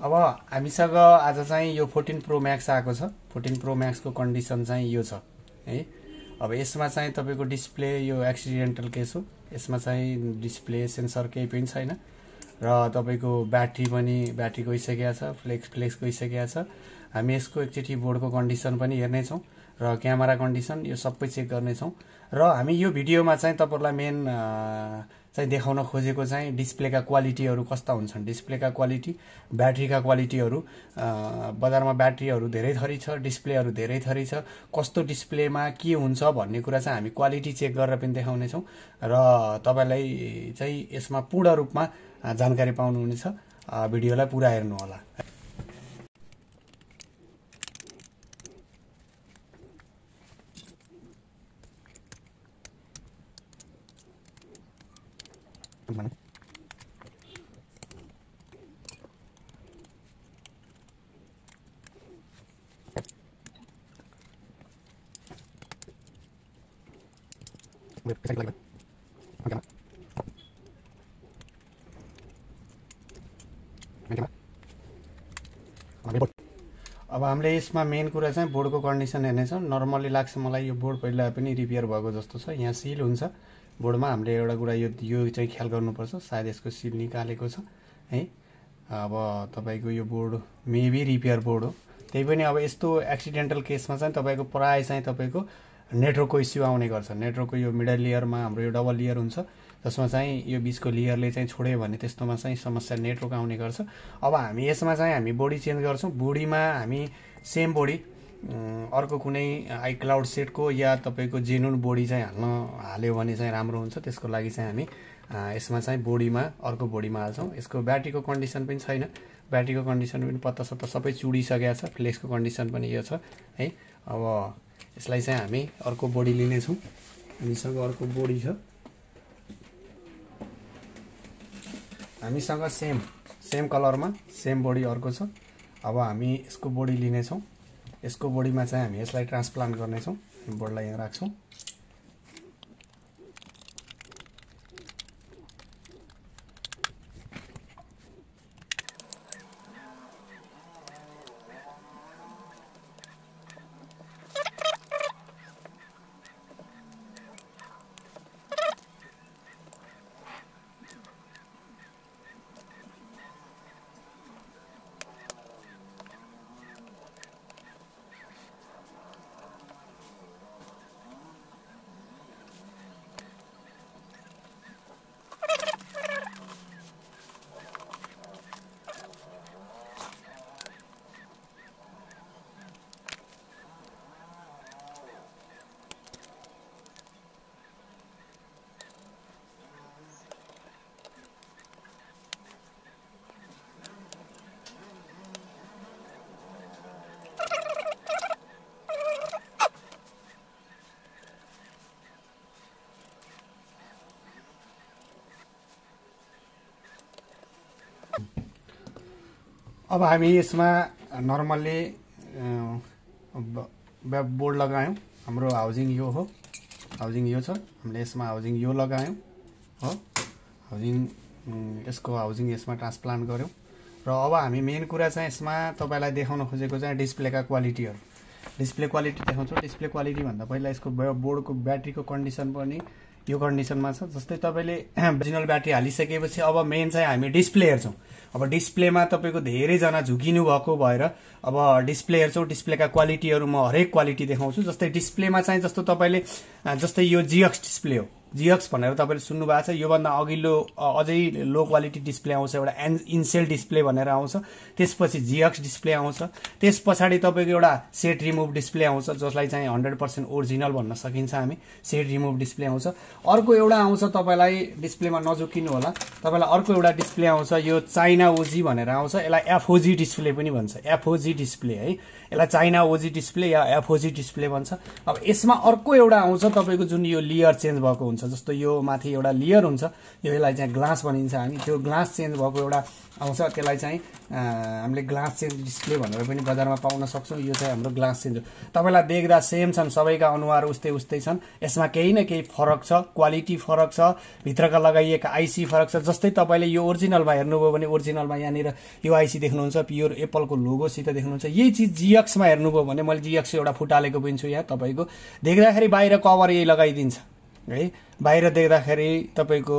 अब हामीसँग आज चाहिँ यो 14 प्रो म्याक्स आएको छ। 14 प्रो म्याक्सको कन्डिसन चाहिँ यो छ है। अब यसमा चाहिँ तपाईको डिस्प्ले यो एक्सिडेन्टल केस हो। यसमा चाहिँ डिस्प्ले सेन्सर केही पनि छैन र तपाईको ब्याट्री पनि ब्याट्री गइसकेको छ, फ्लेक्स गइसकेको छ। हामी यसको एकचोटी बोर्डको कन्डिसन पनि हेर्ने छौं र क्यामेरा कन्डिसन यो सबै चेक गर्ने छौं र हामी यो भिडियोमा चाहिँ तपाईहरुलाई मेन चाहिँ देखाउन खोजेको चाहिँ डिस्प्लेका क्वालिटीहरु कस्ता हुन्छन्, डिस्प्लेका क्वालिटी, ब्याट्रीका क्वालिटीहरु। बजारमा ब्याट्रीहरु धेरै थरी छ, डिस्प्लेहरु धेरै थरी छ। कस्तो डिस्प्लेमा के हुन्छ भन्ने कुरा चाहिँ हामी क्वालिटी चेक गरेर पनि देखाउने छौं र तपाईलाई चाहिँ यसमा पूर्ण रूपमा जानकारी पाउनुहुनेछ। भिडियोलाई पुरा हेर्नु होला। अब हामीले यसमा मेन कुरा चाहिँ बोर्डको कन्डिसन हेर्नेछौं। नर्मली लाग्छ मलाई यो बोर्ड पहिला पनि रिपेयर भएको जस्तो छ। यहाँ सिल हुन्छ बोर्डमा। हामीले एउटा कुरा यो चाहिँ ख्याल गर्नुपर्छ, सायद यसको सिल निकालेको छ है। अब तपाईको यो बोर्ड मेबी रिपेयर बोर्ड हो। त्यही पनि अब यस्तो एक्सिडेन्टल केसमा चाहिँ तपाईको प्राय चाहिँ तपाईको नेटवर्कको इस्यु आउने गर्छ। नेटवर्कको यो मिडल लेयरमा हाम्रो यो डबल लेयर हुन्छ, जसमा चाहिँ यो बीचको लेयरले चाहिँ छोड्यो भने त्यस्तोमा चाहिँ समस्या नेटवर्क आउने गर्छ। अब हामी यसमा चाहिँ हामी बडी चेन्ज गर्छौं। बडीमा हामी सेम बडी अर्को कुनै आइक्लाउड सेटको या तपाईको जेन्युन बडी चाहिँ हाल्यो भने चाहिँ राम्रो हुन्छ। त्यसको लागि चाहिँ हामी यसमा चाहिँ बडीमा अर्को बडीमा हाल्छौं। यसको ब्याट्रीको कन्डिसन पनि छैन, ब्याट्रीको कन्डिसन पनि पत्ता सत्ता सबै चुडिसकेको छ। फ्लेक्सको कन्डिसन पनि यो छ है। अब यसलाई चाहिँ हामी अर्को बडी लिने छौं। हामीसँग अर्को बडी छ, हामीसँग सेम कलरमा सेम बडी अर्को छ। अब हामी यसको बडी लिने छौं। यसको बडीमा चाहिँ हामी यसलाई ट्रान्सप्लान्ट गर्ने छौं। बोर्डलाई यहाँ राख्छौं। अब हामी यसमा नर्मली बोर्ड लगायौं। हाम्रो हाउसिङ यो हो, हाउसिङ यो छ। हामीले यसमा हाउसिङ यो लगायौं हो, हाउसिङ यसको हाउसिङ यसमा ट्रान्सप्लान्ट गर्यौं र अब हामी मेन कुरा चाहिँ यसमा तपाईलाई देखाउन खोजेको चाहिँ डिस्प्लेका क्वालिटीहरु। डिस्प्ले क्वालिटी देखाउँछु। डिस्प्ले क्वालिटी भन्दा पहिला यसको बोर्डको ब्याट्रीको कन्डिसन पनि यो कन्डिसनमा छ। जस्तै तपाईले ओरिजिनल ब्याट्री हालिसकेपछि अब मेन चाहिँ हामी डिस्प्ले हेर्छौं। अब डिस्प्लेमा तपाईको धेरै जना झुकिनु भएको भएर अब डिस्प्ले हेर्छौं। डिस्प्लेका क्वालिटीहरु म हरेक क्वालिटी देखाउँछु। जस्तै डिस्प्लेमा चाहिँ जस्तो तपाईले जस्तै यो जीएक्स डिस्प्ले हो, जीएक्स भनेर तपाईले सुन्नु भएको छ। यो भन्दा अघिल्लो अझै लो क्वालिटी डिस्प्ले आउँछ, एउटा इनसेल डिस्प्ले भनेर आउँछ। त्यसपछि जीएक्स डिस्प्ले आउँछ। त्यसपछाडी तपाईको एउटा सेट रिमुभ डिस्प्ले आउँछ, जसलाई चाहिँ 100% ओरिजिनल भन्न सकिन्छ हामी। सेट रिमुभ डिस्प्ले आउँछ। अर्को एउटा आउँछ, तपाईलाई डिस्प्लेमा नझुकिनु होला, तपाईलाई अर्को एउटा डिस्प्ले आउँछ, यो चाइना ओजी भनेर आउँछ। यसलाई एफओजी डिस्प्ले पनि भन्छ, एफओजी डिस्प्ले है। यसलाई चाइना ओजी डिस्प्ले या एफओजी डिस्प्ले भन्छ। अब यसमा अर्को एउटा आउँछ तपाईको जुन यो लेयर चेन्ज भएको हुन्छ, हुन्छ। जस्तो यो माथि एउटा लेयर हुन्छ, यसलाई चाहिँ ग्लास भनिन्छ हामी। त्यो ग्लास चेन्ज भएको एउटा आउँछ, त्यसलाई चाहिँ हामीले ग्लास चेन्ज डिस्प्ले भनेर पनि बजारमा पाउन सक्छौँ। यो चाहिँ हाम्रो ग्लास चेन्ज हो। तपाईँलाई देख्दा सेम छन्, सबैका अनुहार उस्तै छन्। यसमा केही न केही फरक छ, क्वालिटी फरक छ, भित्रका लगाइएका आइसी फरक छ। जस्तै तपाईँले यो ओरिजिनलमा हेर्नुभयो भने ओरिजिनलमा यहाँनिर यो आइसी देख्नुहुन्छ, प्योर एप्पलको लोगोसित देख्नुहुन्छ। यही चिज जिएक्समा हेर्नुभयो भने मैले जिएक्स एउटा फुटालेको पनि छु यहाँ, तपाईँको देख्दाखेरि बाहिर कभर यही लगाइदिन्छ है। बाहिर देख्दाखेरि तपाईँको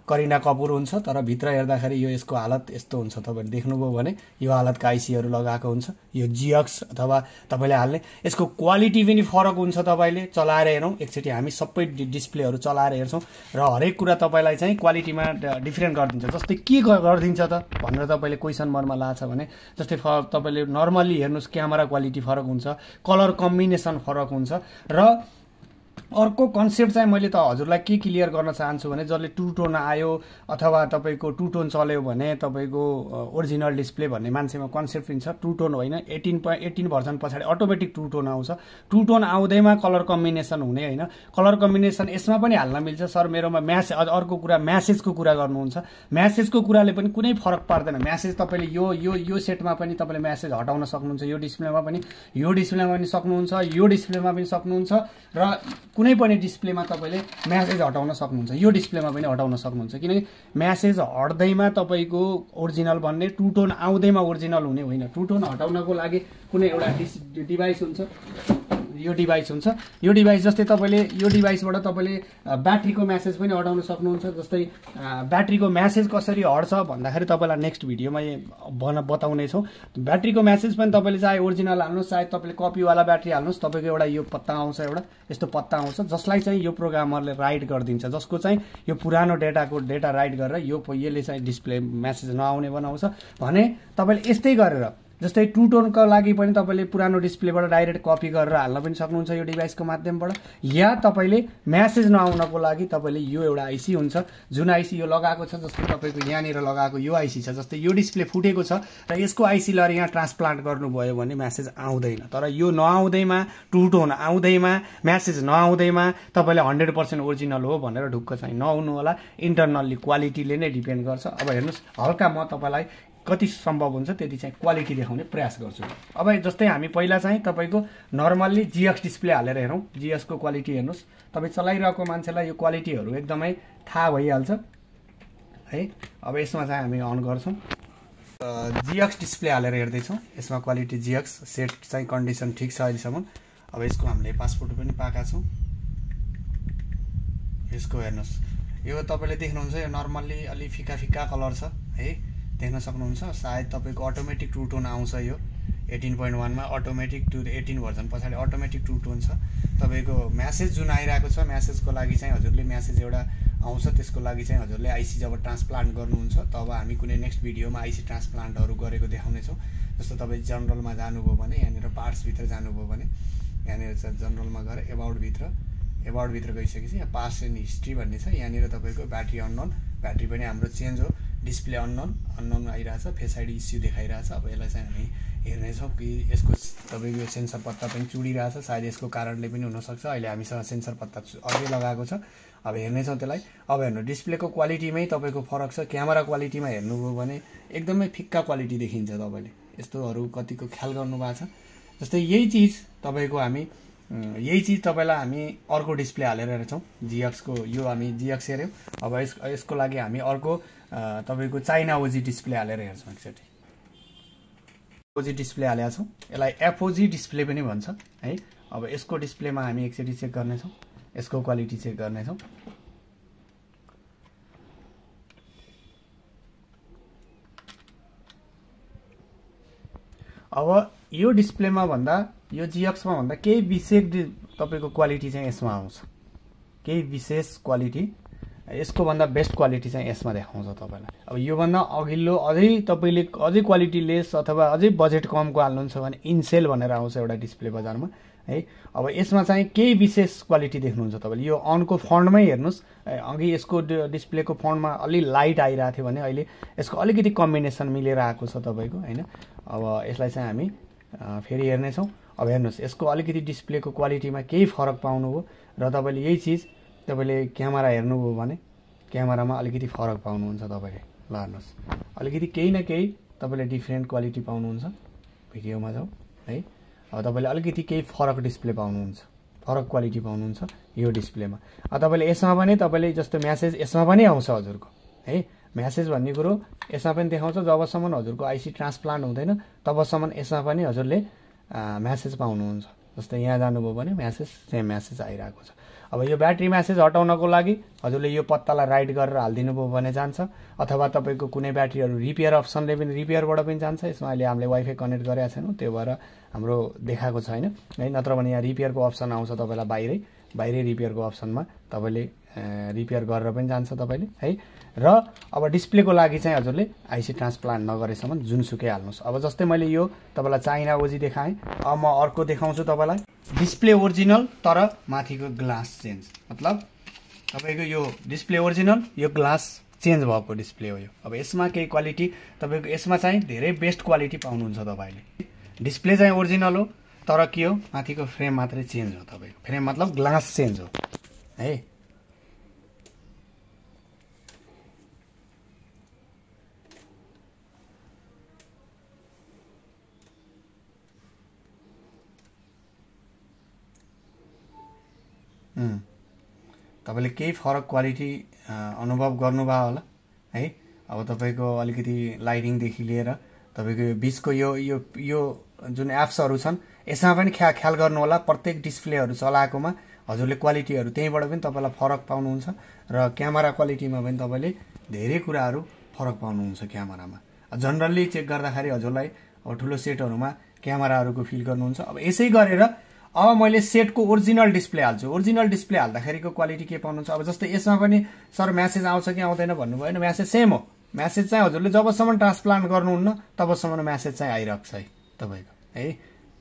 करिना कपुर हुन्छ, तर भित्र हेर्दाखेरि यो यसको हालत यस्तो हुन्छ। तपाईँले देख्नुभयो भने यो हालतका आइसीहरू लगाएको हुन्छ। यो जिएक्स अथवा तपाईँले हाल्ने यसको क्वालिटी पनि फरक हुन्छ। तपाईँले चलाएर हेरौँ एकचोटि, हामी सबै डिस्प्लेहरू चलाएर हेर्छौँ र हरेक कुरा तपाईँलाई चाहिँ क्वालिटीमा डिफ्रेन्ट गरिदिन्छ। जस्तै के गरिदिन्छ त भनेर तपाईँले क्वेसन मनमा लाग्छ भने, जस्तै तपाईँले नर्मल्ली हेर्नुहोस्, क्यामेरा क्वालिटी फरक हुन्छ, कलर कम्बिनेसन फरक हुन्छ। र अर्को कन्सेप्ट चाहिँ मैले त हजुरलाई के क्लियर गर्न चाहन्छु भने, जसले टु टोन आयो अथवा तपाईँको टु टोन चल्यो भने तपाईँको ओरिजिनल डिस्प्ले भन्ने मान्छेमा कन्सेप्ट पनि छ। टु टोन होइन, 18 भर्जन पछाडि अटोमेटिक टु टोन आउँछ। टु टोन आउँदैमा कलर कम्बिनेसन हुने होइन, कलर कम्बिनेसन यसमा पनि हाल्न मिल्छ। सर मेरोमा अर्को कुरा म्यासेजको कुरा गर्नुहुन्छ, म्यासेजको कुराले पनि कुनै फरक पार्दैन। म्यासेज तपाईँले यो सेटमा पनि तपाईँले म्यासेज हटाउन सक्नुहुन्छ, यो डिस्प्लेमा पनि सक्नुहुन्छ, यो डिस्प्लेमा पनि सक्नुहुन्छ, र कुनै पनि डिस्प्लेमा तपाईँले म्यासेज हटाउन सक्नुहुन्छ, यो डिस्प्लेमा पनि हटाउन सक्नुहुन्छ। किनकि म्यासेज हट्दैमा तपाईँको ओरिजिनल भन्ने, टु टोन आउँदैमा ओरिजिनल हुने होइन। टु टोन हटाउनको लागि कुनै एउटा डिभाइस हुन्छ, यो डिभाइस हुन्छ। यो डिभाइस जस्तै तपाईँले यो डिभाइसबाट तपाईँले ब्याट्रीको म्यासेज पनि हटाउन सक्नुहुन्छ। जस्तै ब्याट्रीको म्यासेज कसरी हट्छ भन्दाखेरि तपाईँलाई नेक्स्ट भिडियोमा बताउने छौँ। ब्याट्रीको म्यासेज पनि तपाईँले चाहे ओरिजिनल हाल्नुहोस्, चाहे तपाईँले कपीवाला ब्याट्री हाल्नुहोस्, तपाईँको एउटा यो पत्ता आउँछ, एउटा यस्तो पत्ता आउँछ, जसलाई चाहिँ यो प्रोग्रामरले राइट गरिदिन्छ, जसको चाहिँ यो पुरानो डेटा राइट गरेर यसले चाहिँ डिस्प्ले म्यासेज नआउने बनाउँछ भने तपाईँले यस्तै गरेर जस्तै टु टोनको लागि पनि तपाईँले पुरानो डिस्प्लेबाट डाइरेक्ट कपी गरेर हाल्न पनि सक्नुहुन्छ यो डिभाइसको माध्यमबाट। या तपाईँले म्यासेज नआउनको लागि तपाईँले यो एउटा आइसी हुन्छ, जुन आइसी यो लगाएको छ, जस्तै तपाईँको यहाँनिर लगाएको यो आइसी छ। जस्तै यो डिस्प्ले फुटेको छ र यसको आइसी लिएर यहाँ ट्रान्सप्लान्ट गर्नुभयो भने म्यासेज आउँदैन। तर यो नआउँदैमा, टु टोन आउँदैमा, म्यासेज नआउँदैमा तपाईँले 100% ओरिजिनल हो भनेर ढुक्क चाहिँ नहुनु होला। इन्टरनल्ली क्वालिटीले नै डिपेन्ड गर्छ। अब हेर्नुहोस्, हल्का म तपाईँलाई कति सम्भव हुन्छ त्यति चाहिँ क्वालिटी देखाउने प्रयास गर्छु। अब जस्तै हामी पहिला चाहिँ तपाईँको नर्मल्ली जिएक्स डिस्प्ले हालेर हेरौँ। जिएक्सको क्वालिटी हेर्नुहोस्, तपाईँ चलाइरहेको मान्छेलाई यो क्वालिटीहरू एकदमै थाहा भइहाल्छ है। अब यसमा चाहिँ हामी अन गर्छौँ, जिएक्स डिस्प्ले हालेर हेर्दैछौँ। यसमा क्वालिटी जिएक्स सेट चाहिँ कन्डिसन ठिक छ अहिलेसम्म। अब यसको हामीले पासपोर्ट पनि पाएका छौँ। यसको हेर्नुहोस्, यो तपाईँले देख्नुहुन्छ, यो नर्मल्ली अलि फिका कलर छ है, देख्न सक्नुहुन्छ। सायद तपाईँको अटोमेटिक टु टोन आउँछ। यो 18.1 मा अटोमेटिक 18 भर्जन पछाडि अटोमेटिक टु टोन छ। तपाईँको म्यासेज जुन आइरहेको छ, म्यासेजको लागि चाहिँ हजुरले म्यासेज एउटा आउँछ, त्यसको लागि चाहिँ हजुरले आइसी जब ट्रान्सप्लान्ट गर्नुहुन्छ तब हामी कुनै नेक्स्ट भिडियोमा आइसी ट्रान्सप्लान्टहरू गरेको देखाउनेछौँ। जस्तो तपाईँ जनरलमा जानुभयो भने, यहाँनिर पार्ट्सभित्र जानुभयो भने, यहाँनिर चाहिँ जनरलमा गएर एबाउटभित्र गइसकेपछि यहाँ पास्ट एन्ड हिस्ट्री भन्ने छ। यहाँनिर तपाईँको ब्याट्री अननोन, ब्याट्री पनि हाम्रो चेन्ज हो, डिस्प्ले अननोन आइरहेछ, फेस आइडी इस्यु देखाइरहेछ। अब यसलाई चाहिँ हामी हेर्नेछौँ कि यसको तपाईँको यो सेन्सर पत्ता पनि चुडिरहेछ, सायद यसको कारणले पनि हुनसक्छ। अहिले हामीसँग सेन्सर पत्ता अझै लगाएको छ, अब हेर्नेछौँ त्यसलाई। अब हेर्नु, डिस्प्लेको क्वालिटीमै तपाईँको फरक छ। क्यामेरा क्वालिटीमा हेर्नुभयो भने एकदमै फिक्का क्वालिटी देखिन्छ। तपाईँले यस्तोहरू कतिको ख्याल गर्नुभएको छ। जस्तै यही चिज तपाईँलाई हामी अर्को डिस्प्ले हालेर हेर्छौँ। जिएक्सको यो हामी जिएक्स हेऱ्यौँ। अब यसको लागि हामी अर्को तपाईँको चाइना ओजी डिस्प्ले हालेर हेर्छौँ। एकचोटि ओजी डिस्प्ले हालेका छौँ, यसलाई एफओजी डिस्प्ले पनि भन्छ है। अब यसको डिस्प्लेमा हामी एकचोटि चेक गर्नेछौँ, यसको क्वालिटी चेक गर्नेछौँ। अब यो डिस्प्लेमा भन्दा, यो जिएक्समा भन्दा केही विशेष तपाईँको क्वालिटी चाहिँ यसमा आउँछ, केही विशेष क्वालिटी। यसको भन्दा बेस्ट क्वालिटी चाहिँ यसमा देखाउँछ तपाईँलाई। अब योभन्दा अघिल्लो अझै तपाईँले अझै क्वालिटी लेस अथवा अझै बजेट कमको हाल्नुहुन्छ भने इन्सेल भनेर आउँछ एउटा डिस्प्ले बजारमा है। अब यसमा चाहिँ केही विशेष क्वालिटी देख्नुहुन्छ तपाईँले। यो अनको फन्टमै हेर्नुहोस्, अघि यसको डिस्प्लेको फन्टमा अलि लाइट आइरहेको थियो भने अहिले यसको अलिकति कम्बिनेसन मिलेर आएको छ तपाईँको होइन। अब यसलाई चाहिँ हामी फेरि हेर्नेछौँ। अब हेर्नुहोस्, यसको अलिकति डिस्प्लेको क्वालिटीमा केही फरक पाउनुभयो र तपाईँले यही चिज तपाईँले क्यामेरा हेर्नुभयो भने क्यामेरामा अलिकति फरक पाउनुहुन्छ तपाईँले। ल हेर्नुहोस्, अलिकति केही न केही तपाईँले डिफ्रेन्ट क्वालिटी पाउनुहुन्छ। भिडियोमा जाउँ है। अब तपाईँले अलिकति केही फरक डिस्प्ले पाउनुहुन्छ, फरक क्वालिटी पाउनुहुन्छ यो डिस्प्लेमा। अब तपाईँले यसमा पनि तपाईँले जस्तो म्यासेज यसमा पनि आउँछ हजुरको है। म्यासेज भन्ने कुरो यसमा पनि देखाउँछ। जबसम्म हजुरको आइसी ट्रान्सप्लान्ट हुँदैन तबसम्म यसमा पनि हजुरले म्यासेज पाउनुहुन्छ। जस्तै यहाँ जानुभयो भने म्यासेज सेम म्यासेज आइरहेको छ। अब यो ब्याट्री म्यासेज हटाउनको लागि हजुरले यो पत्तालाई राइट गरेर हालिदिनु भयो भने जान्छ, अथवा तपाईँको कुनै ब्याट्रीहरू रिपेयर अप्सनले पनि रिपेयरबाट पनि जान्छ। यसमा अहिले हामीले वाइफाई कनेक्ट गरेका छैनौँ, त्यो भएर हाम्रो देखाएको छैन है। नत्र भने यहाँ रिपेयरको अप्सन आउँछ तपाईँलाई बाहिरै रिपेयरको अप्सनमा तपाईँले रिपेयर गरेर पनि जान्छ तपाईँले है। र अब डिस्प्लेको लागि चाहिँ हजुरले आइसी ट्रान्सप्लान्ट नगरेसम्म जुनसुकै हाल्नुहोस्। अब जस्तै मैले यो तपाईँलाई चाइना ओजी देखाएँ, अब म अर्को देखाउँछु तपाईँलाई। डिस्प्ले ओरिजिनल तर माथिको ग्लास चेन्ज, मतलब तपाईँको यो डिस्प्ले ओरिजिनल, यो ग्लास चेन्ज भएको डिस्प्ले हो यो। अब यसमा केही क्वालिटी तपाईँको यसमा चाहिँ धेरै बेस्ट क्वालिटी पाउनुहुन्छ तपाईँले। डिस्प्ले चाहिँ ओरिजिनल हो तर के हो माथिको फ्रेम मात्रै चेन्ज हो तपाईँको। फ्रेम मतलब ग्लास चेन्ज हो है। तपाईँले केही फरक क्वालिटी अनुभव गर्नुभयो होला है। अब तपाईँको अलिकति लाइटिङदेखि लिएर तपाईँको यो बिचको यो जुन एप्सहरू छन् यसमा पनि ख्याल गर्नु होला। प्रत्येक डिस्प्लेहरू चलाएकोमा हजुरले क्वालिटीहरू त्यहीँबाट पनि तपाईँलाई फरक पाउनुहुन्छ। र क्यामेरा क्वालिटीमा पनि तपाईँले धेरै कुराहरू फरक पाउनुहुन्छ क्यामेरामा। जनरल्ली चेक गर्दाखेरि हजुरलाई अब ठुलो सेटहरूमा क्यामेराहरूको फिल गर्नुहुन्छ। अब यसै गरेर अब मैले सेटको ओरिजिनल डिस्प्ले हाल्छु। ओरिजिनल डिस्प्ले हाल्दाखेरिको क्वालिटी के पाउनुहुन्छ। अब जस्तै यसमा पनि सर म्यासेज आउँछ कि आउँदैन भन्नुभयो होइन, म्यासेज सेम हो। म्यासेज चाहिँ हजुरले जबसम्म ट्रान्सप्लान्ट गर्नुहुन्न तबसम्म म्यासेज चाहिँ आइरहेको छ है तपाईँको है।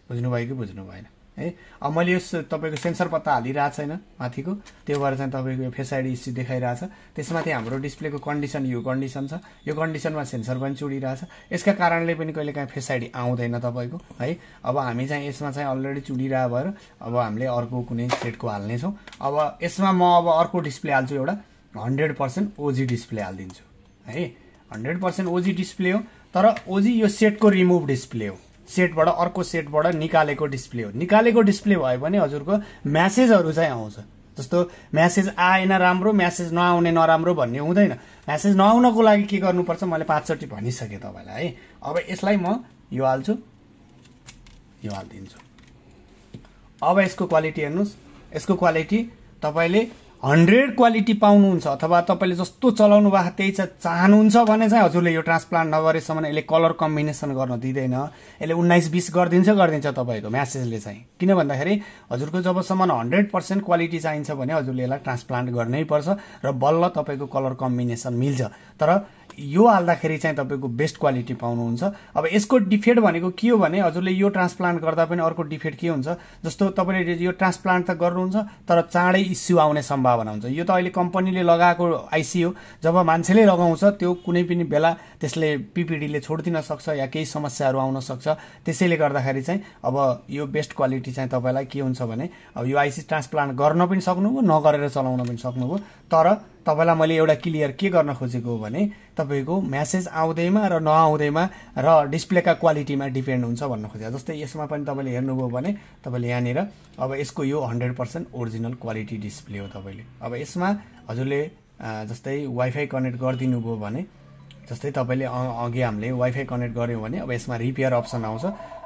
बुझ्नुभयो कि बुझ्नु भएन है। अब मैले यो तपाईँको सेन्सर पत्ता हालिरहेको छैन माथिको, त्यो भएर चाहिँ तपाईँको यो फेस आइडी इस्यु देखाइरहेछ। त्यसमाथि हाम्रो डिस्प्लेको कन्डिसन यो कन्डिसन छ, यो कन्डिसनमा सेन्सर पनि चुडिरहेछ। यसका कारणले पनि कहिलेकाहीँ फेस आइडी आउँदैन तपाईँको है। अब हामी चाहिँ यसमा चाहिँ अलरेडी चुडिरह भएर अब हामीले अर्को कुनै सेटको हाल्नेछौँ। अब यसमा म अब अर्को डिस्प्ले हाल्छु, एउटा 100% ओजी डिस्प्ले हालिदिन्छु है। 100% ओजी डिस्प्ले हो तर ओजी यो सेटको रिमुभ डिस्प्ले हो। सेटबाट अर्को सेटबाट निकालेको डिस्प्ले हो। निकालेको डिस्प्ले भयो भने हजुरको म्यासेजहरू चाहिँ आउँछ। जस्तो म्यासेज आएन राम्रो, म्यासेज नआउने नराम्रो भन्ने हुँदैन। म्यासेज नआउनको लागि के गर्नुपर्छ मैले 5 चोटि भनिसकेँ तपाईँलाई है। अब यसलाई म यो हाल्छु, यो हालिदिन्छु। अब यसको क्वालिटी हेर्नुहोस्। यसको क्वालिटी तपाईँले 100 क्वालिटी पाउनुहुन्छ, अथवा तपाईँले जस्तो चलाउनु भएको त्यही चाहनुहुन्छ भने चाहिँ हजुरले यो ट्रान्सप्लान्ट नगरेसम्म यसले कलर कम्बिनेसन गर्न दिँदैन। यसले 19-20 गरिदिन्छ तपाईँको म्यासेजले चाहिँ। किन भन्दाखेरि हजुरको जबसम्म 100% क्वालिटी चाहिन्छ भने हजुरले यसलाई ट्रान्सप्लान्ट गर्नै पर्छ र बल्ल तपाईँको कलर कम्बिनेसन मिल्छ। तर यो हाल्दाखेरि चाहिँ तपाईँको बेस्ट क्वालिटी पाउनुहुन्छ। अब यसको डिफेक्ट भनेको के हो भने हजुरले यो ट्रान्सप्लान्ट गर्दा पनि अर्को डिफेक्ट के हुन्छ, जस्तो तपाईँले यो ट्रान्सप्लान्ट त गर्नुहुन्छ तर चाँडै इस्यु आउने सम्भावना हुन्छ। यो त अहिले कम्पनीले लगाएको आइसी हो। जब मान्छेले लगाउँछ त्यो कुनै पनि बेला त्यसले पिपिडीले छोडिदिन सक्छ या केही समस्याहरू आउन सक्छ। त्यसैले गर्दाखेरि चाहिँ अब यो बेस्ट क्वालिटी चाहिँ तपाईँलाई के हुन्छ भने अब यो आइसी ट्रान्सप्लान्ट गर्न पनि सक्नुभयो, नगरेर चलाउन पनि सक्नुभयो। तर तपाईँलाई मैले एउटा क्लियर के गर्न खोजेको हो भने तपाईँको म्यासेज आउँदैमा र नआउँदैमा र डिस्प्लेका क्वालिटीमा डिपेन्ड हुन्छ भन्न खोजेको। जस्तै यसमा पनि तपाईँले हेर्नुभयो भने तपाईँले यहाँनिर अब यसको यो 100% ओरिजिनल क्वालिटी डिस्प्ले हो तपाईँले। अब यसमा हजुरले जस्तै वाइफाई कनेक्ट गरिदिनु भयो भने, जस्तै तपाईँले अघि हामीले वाइफाई कनेक्ट गऱ्यौँ भने अब यसमा रिपेयर अप्सन आउँछ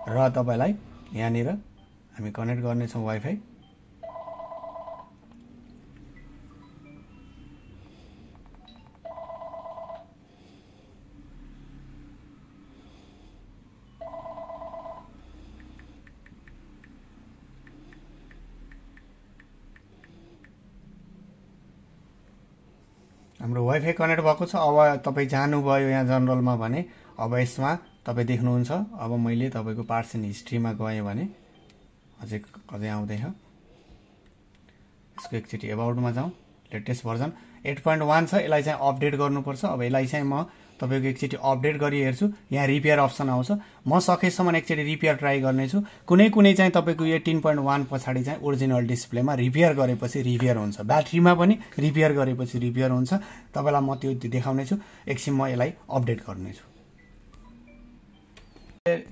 र तपाईँलाई यहाँनिर हामी कनेक्ट गर्नेछौँ वाइफाई। हाम्रो वाइफाई कनेक्ट भएको छ। अब तपाईँ जानुभयो यहाँ जनरलमा भने अब यसमा तपाईँ देख्नुहुन्छ। अब मैले तपाईँको पार्ट्स एन्ड हिस्ट्रीमा गएँ भने अझै आउँदैछ। यसको एकचोटि एबाउटमा जाउँ। लेटेस्ट भर्जन 8.1 छ। यसलाई चाहिँ अपडेट गर्नुपर्छ। अब यसलाई चाहिँ म तपाईको एकचोटी अपडेट गरी हेर्छु। यहाँ रिपेयर अप्सन आउँछ। म सकेसम्म एकचोटी रिपेयर ट्राई गर्नेछु। कुनै चाहिँ तपाईको यो 18.1 पछाडि चाहिँ ओरिजिनल डिस्प्लेमा रिपेयर गरेपछि रिपेयर हुन्छ। ब्याट्रीमा पनि रिपेयर गरेपछि रिपेयर हुन्छ। तपाईलाई म त्यो देखाउने छु। एकछिन म यसलाई अपडेट गर्नेछु।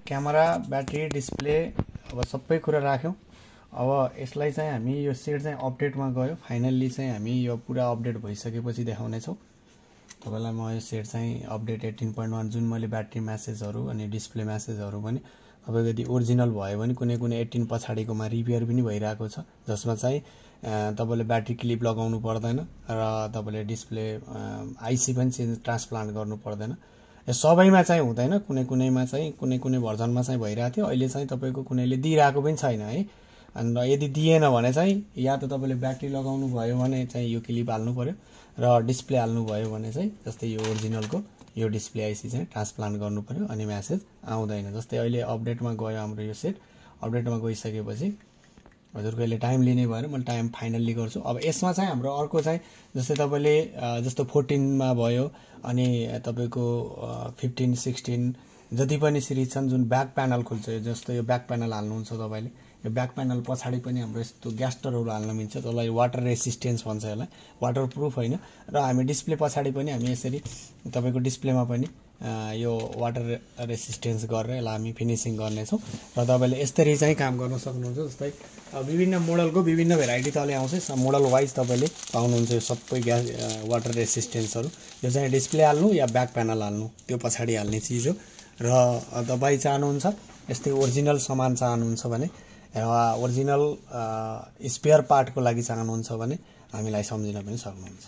क्यामेरा, ब्याट्री, डिस्प्ले अब सबै कुरा राख्यौं। अब यसलाई चाहिँ हामी यो सेट चाहिँ अपडेटमा गयो। फाइनल्ली चाहिँ हामी यो पुरा अपडेट भइसकेपछि देखाउने छौं। तपाईलाई म यो सेट चाहिँ अपडेट 18.1 जुन मैले ब्याट्री मेसेजहरु अनि डिस्प्ले मेसेजहरु पनि तपाईको यदि ओरिजिनल भयो भने कुनै 18 पछाडीकोमा रिपेयर पनि भइरहेको छ, जसमा चाहिँ तपाईले ब्याट्री क्लिप लगाउनु पर्दैन र तपाईले डिस्प्ले आईसी पनि चेन्ज ट्रान्सप्लान्ट गर्नु पर्दैन। यो सबैमा चाहिँ हुँदैन, कुनैमा चाहिँ कुनै भर्जनमा चाहिँ भइरहेको थियो। अहिले चाहिँ तपाईको कुनैले दिइरहेको पनि छैन है। अनि यदि दिएन भने चाहिँ या त तपाईले ब्याट्री लगाउनु भयो भने चाहिँ यो क्लिप हाल्नु पर्यो र डिस्प्ले हाल्नु भयो भने चाहिँ जस्तै यो ओरिजिनलको यो डिस्प्ले आईसी चाहिँ ट्रान्सप्लान्ट गर्नु पर्यो अनि मेसेज आउँदैन। जस्तै अहिले अपडेटमा गयो हाम्रो यो सेट। अपडेटमा गइसकेपछि हजुरको यसले टाइम लिने भएर म टाइम फाइनल्ली गर्छु। अब यसमा चाहिँ हाम्रो अर्को चाहिँ जस्तै तपाईले जस्तो 14 मा भयो अनि तपाईको 15, 16 जति पनि सिरिज छन् जुन ब्याक प्यानल खोल्छ, जस्तो यो ब्याक प्यानल हाल्नुहुन्छ तपाईले। यो ब्याक प्यानल पछाडी पनि हाम्रो यस्तो ग्यास्टरहरु हाल्न मिल्छ। त्यसलाई वाटर रेसिस्टेन्स भन्छ यसलाई। वाटर प्रुफ हैन र हामी डिस्प्ले पछाडी पनि हामी यसरी तपाईको डिस्प्लेमा पनि यो वाटर रेसिस्टेन्स गरेर यसलाई हामी फिनिशिङ गर्ने छौं र तपाईले यसरी चाहिँ काम गर्न सक्नुहुन्छ। जस्तै विभिन्न मोडलको विभिन्न भेराइटी तले आउँछ। मोडल वाइज तपाईले पाउनुहुन्छ यो सबै वाटर रेसिस्टेन्सहरु। यो चाहिँ डिस्प्ले हाल्नु या ब्याक प्यानल हाल्नु त्यो पछाडी हाल्ने चीज हो। र तपाई चाहनुहुन्छ यस्तै ओरिजिनल सामान चाहनुहुन्छ भने ओरिजिनल स्पेयर पार्टको लागि चाहनुहुन्छ भने हामीलाई सम्झिन पनि सक्नुहुन्छ।